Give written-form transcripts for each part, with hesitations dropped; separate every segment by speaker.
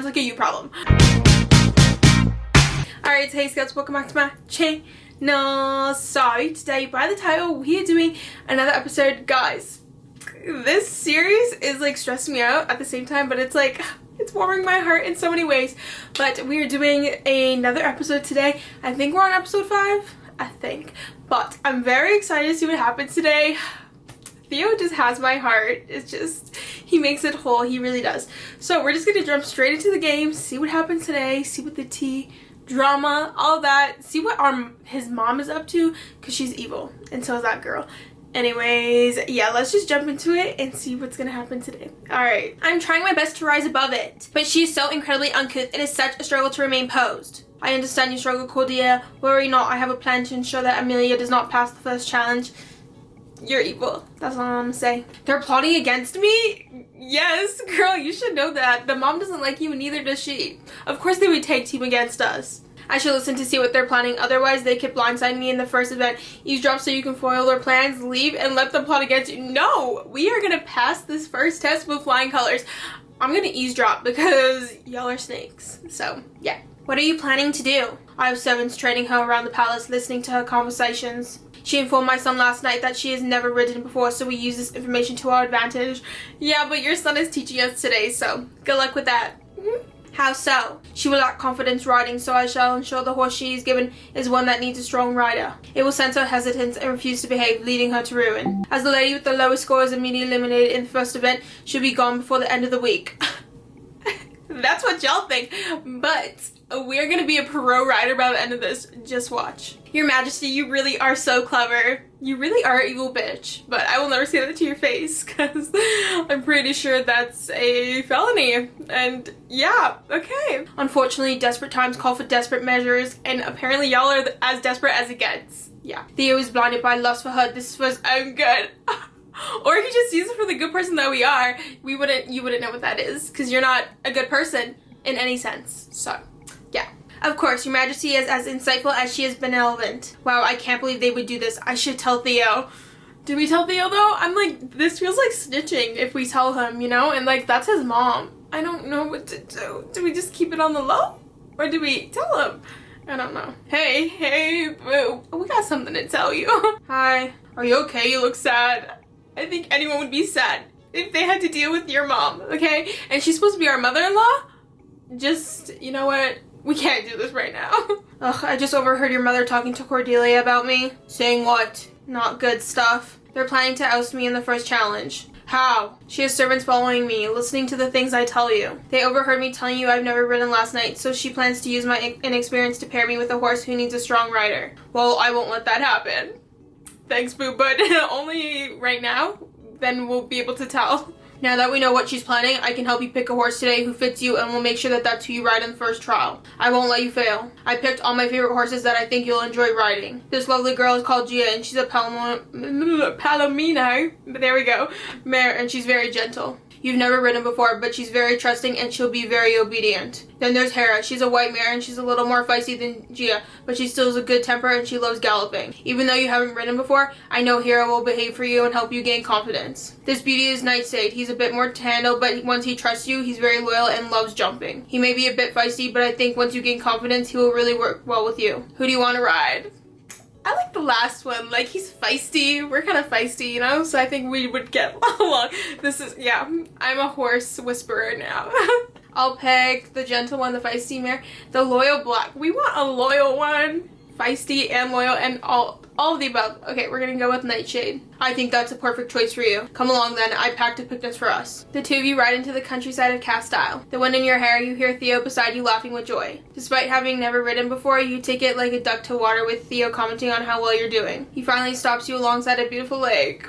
Speaker 1: sounds like a you problem. Alright, hey Scouts, welcome back to my channel. So today, by the title, we are doing another episode. Guys, this series is like stressing me out at the same time, but it's like, it's warming my heart in so many ways. But we are doing another episode today. I think we're on episode 5, I think. But I'm very excited to see what happens today. Theo just has my heart. It's just, he makes it whole. He really does. So we're just gonna jump straight into the game, see what happens today, see what the tea, drama, all that, see what his mom is up to, because she's evil, and so is that girl. Anyways, yeah, let's just jump into it and see what's gonna happen today. Alright, I'm trying my best to rise above it, but she's so incredibly uncouth, it is such a struggle to remain posed. I understand you struggle, Cordelia. Worry not, I have a plan to ensure that Amelia does not pass the first challenge. You're evil. That's all I'm gonna say. They're plotting against me? Yes, girl, you should know that. The mom doesn't like you, and neither does she. Of course they would tag team against us. I should listen to see what they're planning. Otherwise, they could blindside me in the first event. Eavesdrop so you can foil their plans. Leave and let them plot against you. No! We are gonna pass this first test with flying colors. I'm gonna eavesdrop because y'all are snakes. So, yeah. What are you planning to do? I have servants training her around the palace, listening to her conversations. She informed my son last night that she has never ridden before, so we use this information to our advantage. Yeah, but your son is teaching us today, so good luck with that. How so? She will lack confidence riding, so I shall ensure the horse she is given is one that needs a strong rider. It will sense her hesitance and refuse to behave, leading her to ruin. As the lady with the lowest score is immediately eliminated in the first event, she'll be gone before the end of the week. That's what y'all think, but we're gonna be a pro rider by the end of this. Just watch. Your Majesty, you really are so clever. You really are an evil bitch, but I will never say that to your face because I'm pretty sure that's a felony. And yeah, okay. Unfortunately, desperate times call for desperate measures, and apparently y'all are as desperate as it gets. Yeah. Theo is blinded by lust for her. This is for his own good. Or he just sees it for the good person that we are. You wouldn't know what that is because you're not a good person in any sense. So, yeah. Of course, your Majesty is as insightful as she is benevolent. Wow, I can't believe they would do this. I should tell Theo. Do we tell Theo though? I'm like, this feels like snitching if we tell him, you know? And like, that's his mom. I don't know what to do. Do we just keep it on the low? Or do we tell him? I don't know. Hey, boo. We got something to tell you. Hi. Are you okay? You look sad. I think anyone would be sad if they had to deal with your mom, okay? And she's supposed to be our mother-in-law? Just, you know what? We can't do this right now. Ugh, I just overheard your mother talking to Cordelia about me. Saying what? Not good stuff. They're planning to oust me in the first challenge. How? She has servants following me, listening to the things I tell you. They overheard me telling you I've never ridden last night, so she plans to use my inexperience to pair me with a horse who needs a strong rider. Well, I won't let that happen. Thanks, boo, but only right now, then we'll be able to tell. Now that we know what she's planning, I can help you pick a horse today who fits you, and we'll make sure that that's who you ride in the first trial. I won't let you fail. I picked all my favorite horses that I think you'll enjoy riding. This lovely girl is called Gia, and she's a Palomino, but there we go, mare, and she's very gentle. You've never ridden before, but she's very trusting and she'll be very obedient. Then there's Hera. She's a white mare and she's a little more feisty than Gia, but she still has a good temper and she loves galloping. Even though you haven't ridden before, I know Hera will behave for you and help you gain confidence. This beauty is Nightshade. He's a bit more to handle, but once he trusts you, he's very loyal and loves jumping. He may be a bit feisty, but I think once you gain confidence, he will really work well with you. Who do you want to ride? I like the last one. Like, he's feisty. We're kind of feisty, you know? So I think we would get along. This is, yeah, I'm a horse whisperer now. I'll pick the gentle one, the feisty mare. The loyal black. We want a loyal one. Feisty and loyal and all of the above. Okay, we're gonna go with Nightshade. I think that's a perfect choice for you. Come along then, I packed a picnic for us. The two of you ride into the countryside of Castile. The wind in your hair, you hear Theo beside you laughing with joy. Despite having never ridden before, you take it like a duck to water with Theo commenting on how well you're doing. He finally stops you alongside a beautiful lake.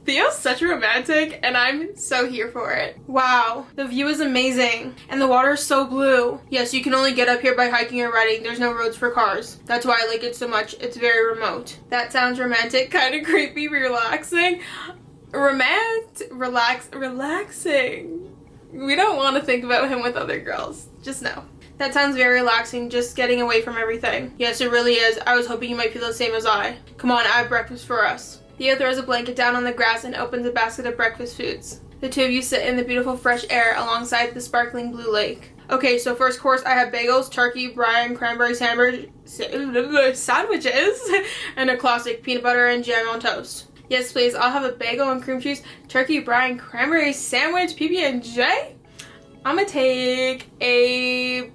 Speaker 1: Theo's such a romantic, and I'm so here for it. Wow, the view is amazing, and the water is so blue. Yes, you can only get up here by hiking or riding. There's no roads for cars. That's why I like it so much. It's very remote. That sounds romantic, kind of creepy, relaxing. Relaxing. We don't want to think about him with other girls. Just know. That sounds very relaxing, just getting away from everything. Yes, it really is. I was hoping you might feel the same as I. Come on, I have breakfast for us. Theo throws a blanket down on the grass and opens a basket of breakfast foods. The two of you sit in the beautiful fresh air alongside the sparkling blue lake. Okay, so first course, I have bagels, turkey, brine, cranberry sandwiches, and a classic peanut butter and jam on toast. Yes, please. I'll have a bagel and cream cheese, turkey, brine, cranberry sandwich, PB&J. I'm gonna take a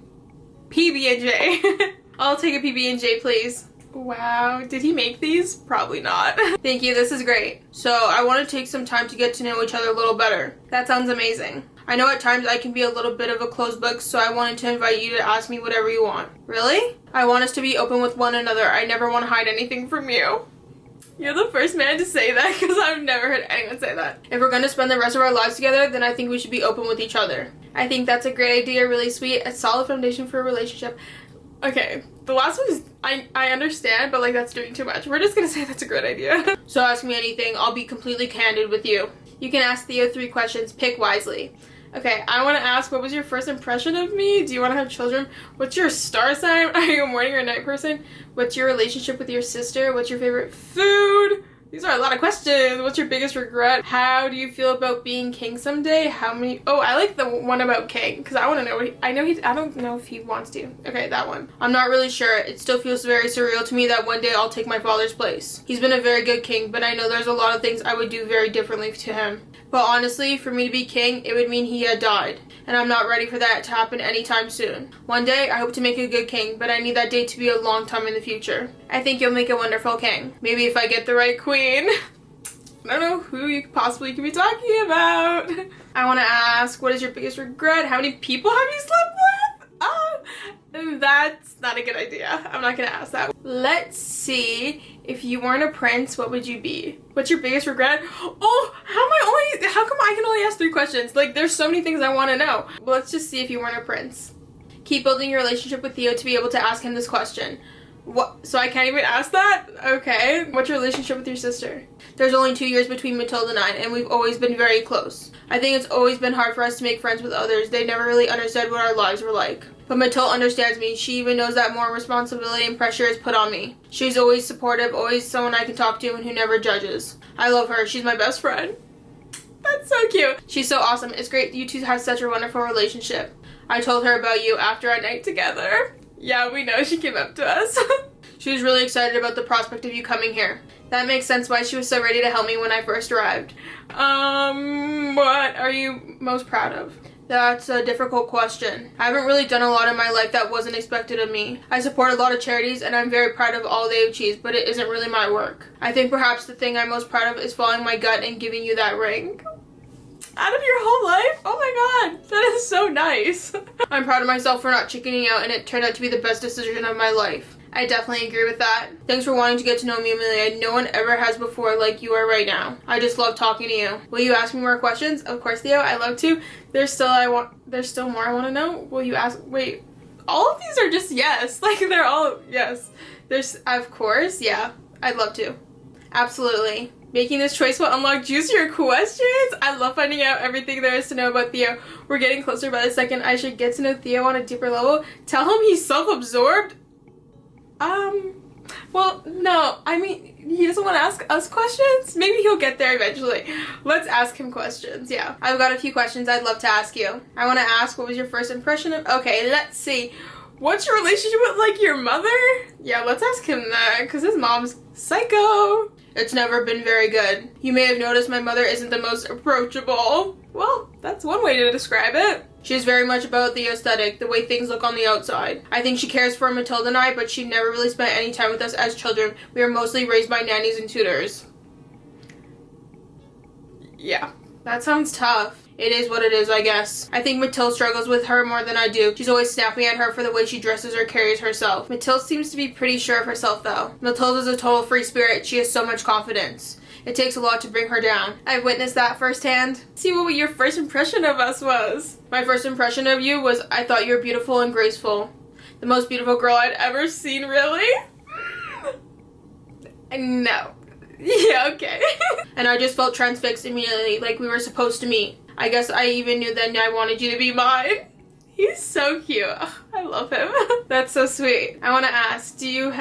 Speaker 1: PB&J. I'll take a PB&J, please. Wow, did he make these? Probably not. Thank you, this is great. So I want to take some time to get to know each other a little better. That sounds amazing. I know at times I can be a little bit of a closed book, so I wanted to invite you to ask me whatever you want. Really? I want us to be open with one another. I never want to hide anything from you. You're the first man to say that, because I've never heard anyone say that. If we're going to spend the rest of our lives together, then I think we should be open with each other. I think that's a great idea, really sweet, a solid foundation for a relationship. Okay, the last one is, I understand, but like that's doing too much. We're just gonna say that's a good idea. So ask me anything, I'll be completely candid with you. You can ask Theo 3 questions, pick wisely. Okay, I want to ask, what was your first impression of me? Do you want to have children? What's your star sign? Are you a morning or night person? What's your relationship with your sister? What's your favorite food? These are a lot of questions. What's your biggest regret? How do you feel about being king someday? How many? Oh, I like the one about king, because I want to know what I don't know if he wants to. Okay, that one. I'm not really sure. It still feels very surreal to me that one day I'll take my father's place. He's been a very good king, but I know there's a lot of things I would do very differently to him. But honestly, for me to be king, it would mean he had died. And I'm not ready for that to happen anytime soon. One day, I hope to make a good king, but I need that day to be a long time in the future. I think you'll make a wonderful king. Maybe if I get the right queen. I don't know who you possibly could be talking about. I want to ask, what is your biggest regret? How many people have you slept with? That's not a good idea. I'm not gonna ask that. Let's see. If you weren't a prince, what would you be? What's your biggest regret? Oh, how come I can only ask 3 questions? Like, there's so many things I want to know. Well, let's just see if you weren't a prince. Keep building your relationship with Theo to be able to ask him this question. What? So I can't even ask that? Okay. What's your relationship with your sister? There's only 2 years between Matilda and I, and we've always been very close. I think it's always been hard for us to make friends with others. They never really understood what our lives were like. But Matilda understands me. She even knows that more responsibility and pressure is put on me. She's always supportive, always someone I can talk to and who never judges. I love her. She's my best friend. That's so cute. She's so awesome. It's great you two have such a wonderful relationship. I told her about you after our night together. Yeah, we know. She came up to us. She was really excited about the prospect of you coming here. That makes sense why she was so ready to help me when I first arrived. What are you most proud of? That's a difficult question. I haven't really done a lot in my life that wasn't expected of me. I support a lot of charities and I'm very proud of all they've achieved, but it isn't really my work. I think perhaps the thing I'm most proud of is following my gut and giving you that ring. Out of your whole life? Oh my god, that is so nice. I'm proud of myself for not chickening out, and it turned out to be the best decision of my life. I definitely agree with that. Thanks for wanting to get to know me, Amelia. No one ever has before like you are right now. I just love talking to you. Will you ask me more questions? Of course, Theo, I love to. There's still more I want to know. Will you ask? Wait, all of these are just yes. Like, they're all yes. There's, of course, yeah. I'd love to. Absolutely. Making this choice will unlock juicier questions. I love finding out everything there is to know about Theo. We're getting closer by the second. I should get to know Theo on a deeper level. Tell him he's self-absorbed. Well, no. I mean, he doesn't want to ask us questions? Maybe he'll get there eventually. Let's ask him questions, yeah. I've got a few questions I'd love to ask you. I want to ask, what was your first impression of... Okay, let's see. What's your relationship with, like, your mother? Yeah, let's ask him that, because his mom's psycho. It's never been very good. You may have noticed my mother isn't the most approachable. Well, that's one way to describe it. She's very much about the aesthetic, the way things look on the outside. I think she cares for Matilda and I, but she never really spent any time with us as children. We were mostly raised by nannies and tutors. Yeah, that sounds tough. It is what it is, I guess. I think Matilda struggles with her more than I do. She's always snapping at her for the way she dresses or carries herself. Matilda seems to be pretty sure of herself, though. Matilda's a total free spirit. She has so much confidence. It takes a lot to bring her down. I've witnessed that firsthand. See what your first impression of us was. My first impression of you was I thought you were beautiful and graceful. The most beautiful girl I'd ever seen, really? No. Yeah, okay. And I just felt transfixed immediately, like we were supposed to meet. I guess I even knew then I wanted you to be mine. He's so cute. Ugh, I love him. That's so sweet. I want to ask, do you want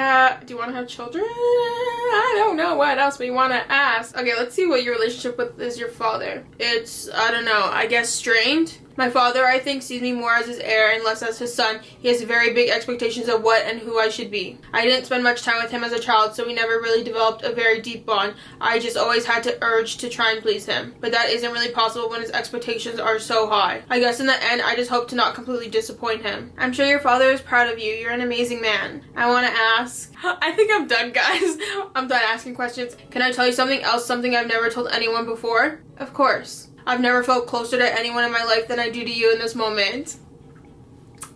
Speaker 1: to have children? I don't know what else we want to ask. Okay, let's see what your relationship with is your father. It's, I don't know, I guess strained. My father, I think, sees me more as his heir and less as his son. He has very big expectations of what and who I should be. I didn't spend much time with him as a child, so we never really developed a very deep bond. I just always had to urge to try and please him. But that isn't really possible when his expectations are so high. I guess in the end, I just hope to not completely disappoint him. I'm sure your father is proud of you. You're an amazing man. I want to ask... I think I'm done, guys. I'm done asking questions. Can I tell you something else, something I've never told anyone before? Of course. I've never felt closer to anyone in my life than I do to you in this moment.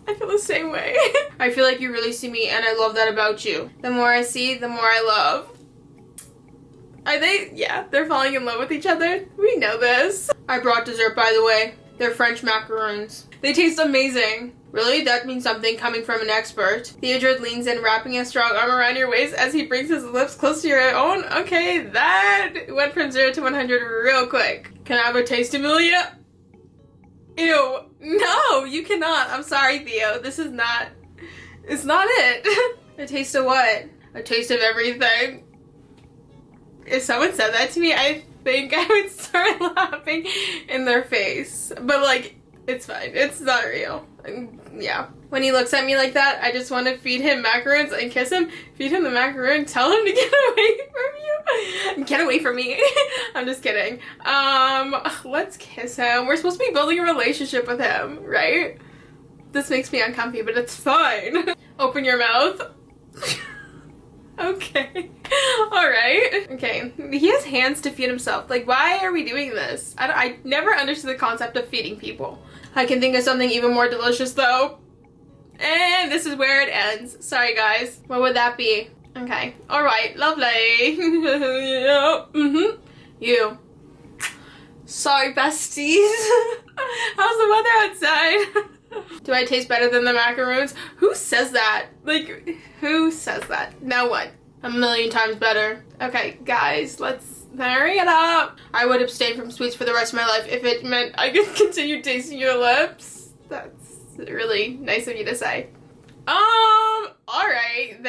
Speaker 1: I feel the same way. I feel like you really see me, and I love that about you. The more I see, the more I love. Are they? Yeah, they're falling in love with each other. We know this. I brought dessert, by the way. They're French macaroons. They taste amazing. Really? That means something coming from an expert. Theodore leans in, wrapping a strong arm around your waist as he brings his lips close to your own. Okay, that went from 0 to 100 real quick. Can I have a taste, Amelia? Ew. No, you cannot. I'm sorry, Theo. This is not... It's not it. A taste of what? A taste of everything. If someone said that to me, I think I would start laughing in their face. But, like, it's fine. It's not real. Yeah. When he looks at me like that, I just want to feed him macaroons and kiss him. Feed him the macaroon. Tell him to get away from you. Get away from me. I'm just kidding. Let's kiss him. We're supposed to be building a relationship with him, right? This makes me uncomfy, but it's fine. Open your mouth. Okay. Alright. Okay. He has hands to feed himself. Like, why are we doing this? I never understood the concept of feeding people. I can think of something even more delicious, though. And this is where it ends. Sorry, guys. What would that be? Okay. Alright. Lovely. Yeah. You. Sorry, besties. How's the weather outside? Do I taste better than the macaroons? Who says that? Like, who says that? No one. A million times better. Okay, guys, let's hurry it up. I would abstain from sweets for the rest of my life if it meant I could continue tasting your lips. That's really nice of you to say. Alright,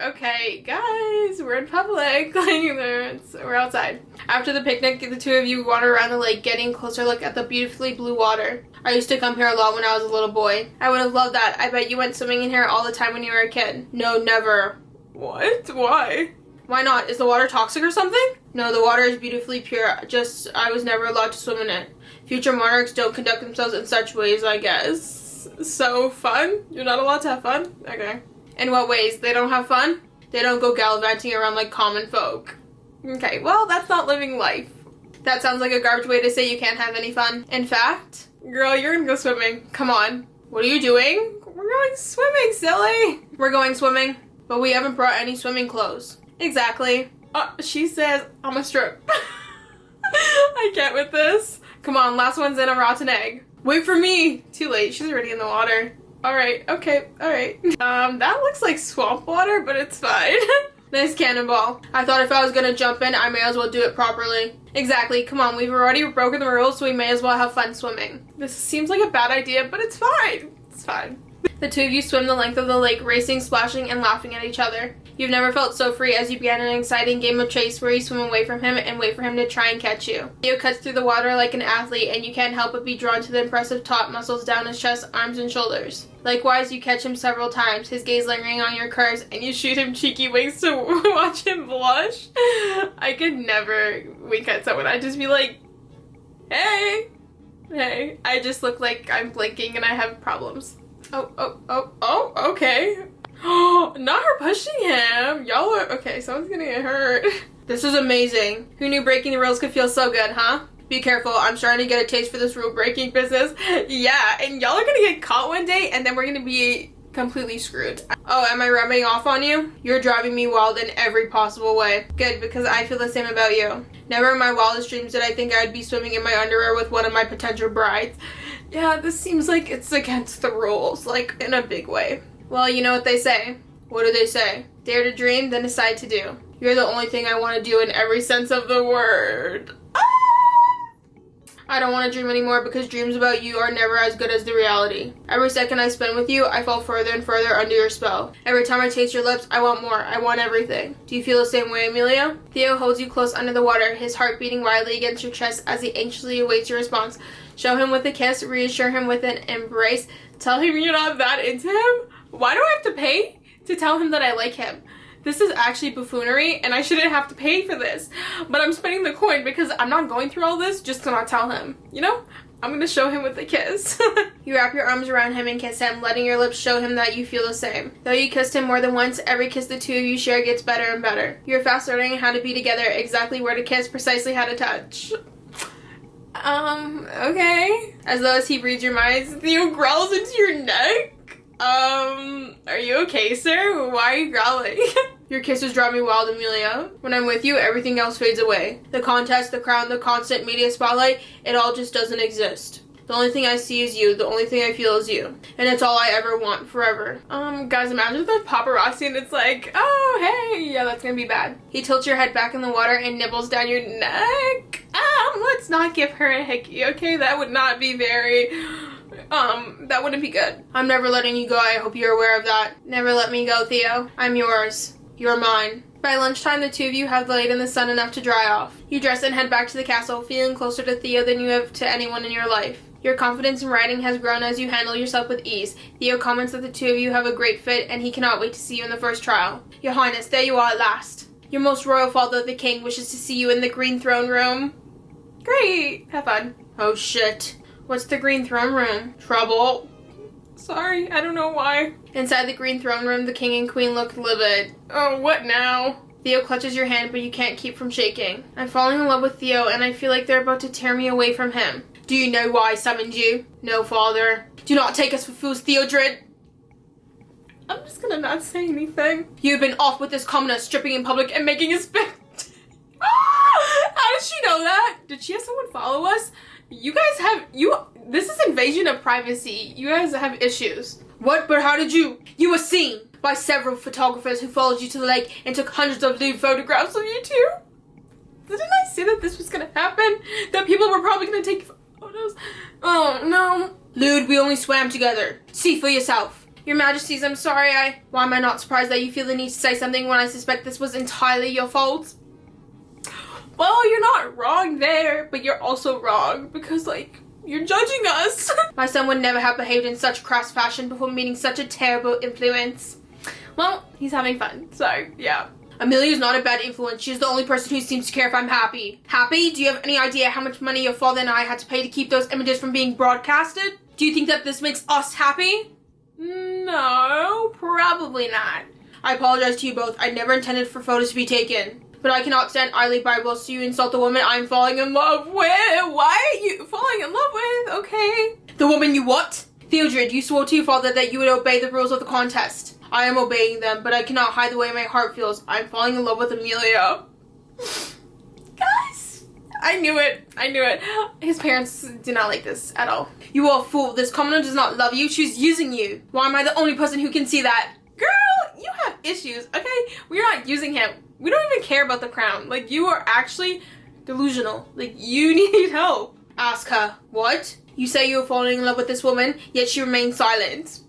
Speaker 1: okay, guys, we're in public, we're outside. After the picnic, the two of you wander around the lake, getting a closer look at the beautifully blue water. I used to come here a lot when I was a little boy. I would have loved that. I bet you went swimming in here all the time when you were a kid. No, never. What? Why? Why not? Is the water toxic or something? No, the water is beautifully pure, just I was never allowed to swim in it. Future monarchs don't conduct themselves in such ways, I guess. So fun? You're not allowed to have fun? Okay. In what ways? They don't have fun? They don't go gallivanting around like common folk. Okay, well, that's not living life. That sounds like a garbage way to say you can't have any fun. In fact, girl, you're gonna go swimming. Come on. What are you doing? We're going swimming, silly. We're going swimming, but we haven't brought any swimming clothes. Exactly. She says I'm a strip. I can't with this. Come on, last one's in a rotten egg. Wait for me! Too late, she's already in the water. Alright, okay, alright. That looks like swamp water, but it's fine. Nice cannonball. I thought if I was gonna jump in, I may as well do it properly. Exactly, come on, we've already broken the rules, so we may as well have fun swimming. This seems like a bad idea, but it's fine. It's fine. The two of you swim the length of the lake, racing, splashing, and laughing at each other. You've never felt so free as you began an exciting game of chase where you swim away from him and wait for him to try and catch you. Theo cuts through the water like an athlete, and you can't help but be drawn to the impressive taut muscles down his chest, arms, and shoulders. Likewise, you catch him several times, his gaze lingering on your curves, and you shoot him cheeky winks to watch him blush. I could never wink at someone. I'd just be like, hey, hey. I just look like I'm blinking and I have problems. Oh, okay. Not her pushing him. Y'all are... Okay, someone's gonna get hurt. This is amazing. Who knew breaking the rules could feel so good, huh? Be careful. I'm starting to get a taste for this rule-breaking business. Yeah, and y'all are gonna get caught one day, and then we're gonna be completely screwed. Oh, am I rubbing off on you? You're driving me wild in every possible way. Good, because I feel the same about you. Never in my wildest dreams did I think I'd be swimming in my underwear with one of my potential brides. Yeah, this seems like it's against the rules, like, in a big way. Well, you know what they say. What do they say? Dare to dream, then decide to do. You're the only thing I want to do in every sense of the word. I don't want to dream anymore because dreams about you are never as good as the reality. Every second I spend with you, I fall further and further under your spell. Every time I taste your lips, I want more. I want everything. Do you feel the same way, Amelia? Theo holds you close under the water, his heart beating wildly against your chest as he anxiously awaits your response. Show him with a kiss, reassure him with an embrace, tell him you're not that into him. Why do I have to pay to tell him that I like him? This is actually buffoonery and I shouldn't have to pay for this. But I'm spending the coin because I'm not going through all this just to not tell him. You know? I'm gonna show him with a kiss. You wrap your arms around him and kiss him, letting your lips show him that you feel the same. Though you kissed him more than once, every kiss the two of you share gets better and better. You're fast learning how to be together, exactly where to kiss, precisely how to touch. Okay. As though as he reads your minds, Theo growls into your neck. Are you okay, sir? Why are you growling? Your kisses drive me wild, Amelia. When I'm with you, everything else fades away. The contest, the crown, the constant media spotlight, it all just doesn't exist. The only thing I see is you. The only thing I feel is you. And it's all I ever want, forever. Guys, imagine if there's paparazzi and it's like, oh, hey, yeah, that's gonna be bad. He tilts your head back in the water and nibbles down your neck. Let's not give her a hickey, okay? That would not be very... that wouldn't be good. I'm never letting you go. I hope you're aware of that. Never let me go, Theo. I'm yours. You're mine. By lunchtime, the two of you have laid in the sun enough to dry off. You dress and head back to the castle, feeling closer to Theo than you have to anyone in your life. Your confidence in riding has grown as you handle yourself with ease. Theo comments that the two of you have a great fit, and he cannot wait to see you in the first trial. Your Highness, there you are at last. Your most royal father, the king, wishes to see you in the green throne room. Great. Have fun. Oh, shit. What's the green throne room? Trouble. Sorry, I don't know why. Inside the green throne room, the king and queen look livid. Oh, what now? Theo clutches your hand, but you can't keep from shaking. I'm falling in love with Theo, and I feel like they're about to tear me away from him. Do you know why I summoned you? No, father. Do not take us for fools, Theodred. I'm just gonna not say anything. You've been off with this commoner, stripping in public and making a spit. How does she know that? Did she have someone follow us? You guys have, this is invasion of privacy. You guys have issues. What? But how did you? You were seen by several photographers who followed you to the lake and took hundreds of lewd photographs of you two. Didn't I say that this was gonna happen? That people were probably gonna take photos? Oh, no. Lewd, we only swam together. See for yourself. Your Majesties, I'm sorry, why am I not surprised that you feel the need to say something when I suspect this was entirely your fault? Well, you're not wrong there, but you're also wrong because, like, you're judging us. My son would never have behaved in such crass fashion before meeting such a terrible influence. Well, he's having fun, so, yeah. Amelia's not a bad influence. She's the only person who seems to care if I'm happy. Happy? Do you have any idea how much money your father and I had to pay to keep those images from being broadcasted? Do you think that this makes us happy? No, probably not. I apologize to you both. I never intended for photos to be taken. But I cannot stand idly by whilst you insult the woman I'm falling in love with. Why are you falling in love with? Okay. The woman you what? Theodred, you swore to your father that you would obey the rules of the contest. I am obeying them, but I cannot hide the way my heart feels. I'm falling in love with Amelia. Guys, I knew it. I knew it. His parents did not like this at all. You are a fool. This commoner does not love you. She's using you. Why am I the only person who can see that? Girl, you have issues, okay? We're not using him. We don't even care about the crown. Like, you are actually delusional. Like, you need help. Ask her. What? You say you're falling in love with this woman, yet she remains silent.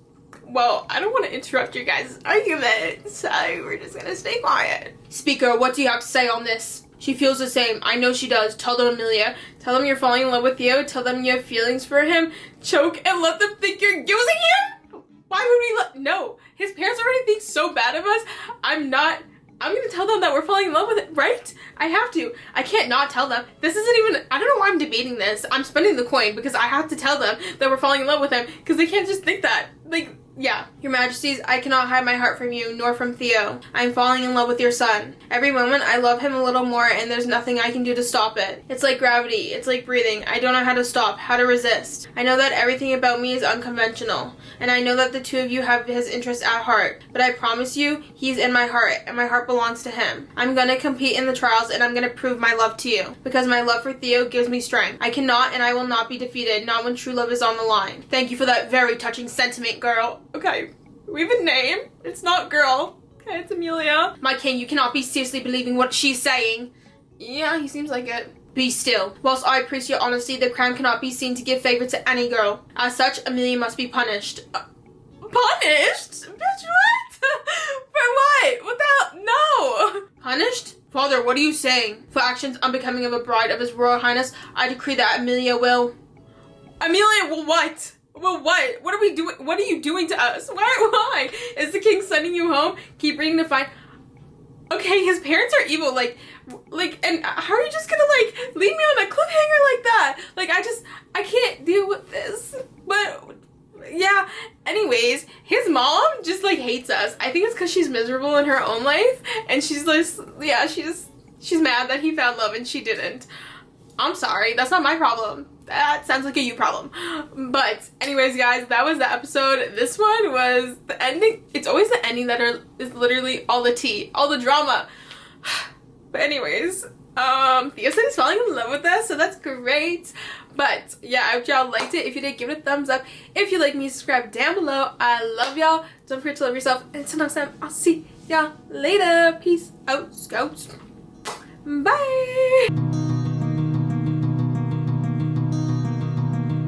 Speaker 1: Well, I don't want to interrupt your guys' argument, so we're just gonna stay quiet. Speaker, what do you have to say on this? She feels the same. I know she does. Tell them, Amelia. Tell them you're falling in love with Theo. Tell them you have feelings for him. Choke and let them think you're using him? Why would we no. His parents already think so bad of us. I'm gonna tell them that we're falling in love with it, right? I have to. I can't not tell them. This isn't even, I don't know why I'm debating this. I'm spending the coin because I have to tell them that we're falling in love with him because they can't just think that. Like, yeah. Your Majesties, I cannot hide my heart from you, nor from Theo. I'm falling in love with your son. Every moment I love him a little more and there's nothing I can do to stop it. It's like gravity. It's like breathing. I don't know how to stop, how to resist. I know that everything about me is unconventional. And I know that the two of you have his interests at heart. But I promise you, he's in my heart, and my heart belongs to him. I'm gonna compete in the trials, and I'm gonna prove my love to you. Because my love for Theo gives me strength. I cannot and I will not be defeated, not when true love is on the line. Thank you for that very touching sentiment, girl. Okay, we have a name. It's not girl. Okay, it's Amelia. My king, you cannot be seriously believing what she's saying. Yeah, he seems like it. Be still. Whilst I appreciate your honesty, the crown cannot be seen to give favor to any girl. As such, Amelia must be punished. Punished? Bitch, what? For what? What the hell? No! Punished? Father, what are you saying? For actions unbecoming of a bride of His Royal Highness, I decree that Amelia will... Amelia, well, what? Well, what? What are we doing? What are you doing to us? Why? Is the king sending you home? Keep bringing the fine. Okay, his parents are evil. Like, and how are you just gonna, like, leave me on a cliffhanger like that? Like, I can't deal with this. But, yeah. Anyways, his mom just, like, hates us. I think it's because she's miserable in her own life. And she's just, yeah, she's mad that he found love and she didn't. I'm sorry. That's not my problem. That sounds like a you problem. But anyways, guys, that was the episode. This one was the ending. It's always the ending that is literally all the tea, all the drama. But anyways, Theo said he's falling in love with us, so that's great. But yeah, I hope y'all liked it. If you did, give it a thumbs up. If you like me, subscribe down below. I love y'all. Don't forget to love yourself. And until next time, I'll see y'all later. Peace out, scouts. Bye.